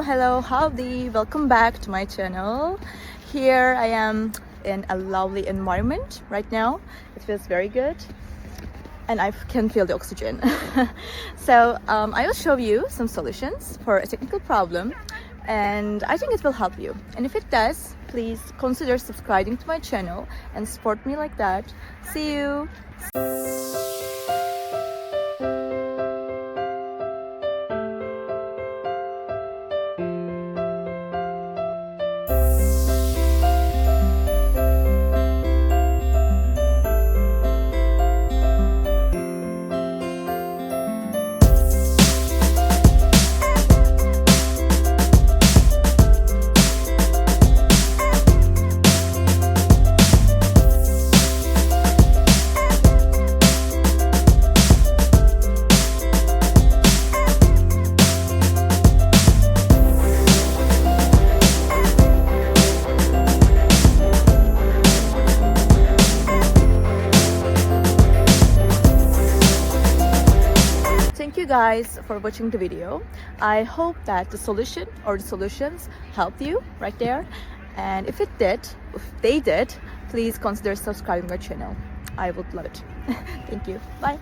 Hello, howdy, welcome back to my channel. Here I am in a lovely environment right now. It feels very good and I can feel the oxygen. So I will show you some solutions for a technical problem and I think it will help you. And if it does, please consider subscribing to my channel and support me like that. See you! Thank you guys for watching the video. I hope that the solution or the solutions helped you right there. And if they did, please consider subscribing my channel. I would love it. Thank you. Bye.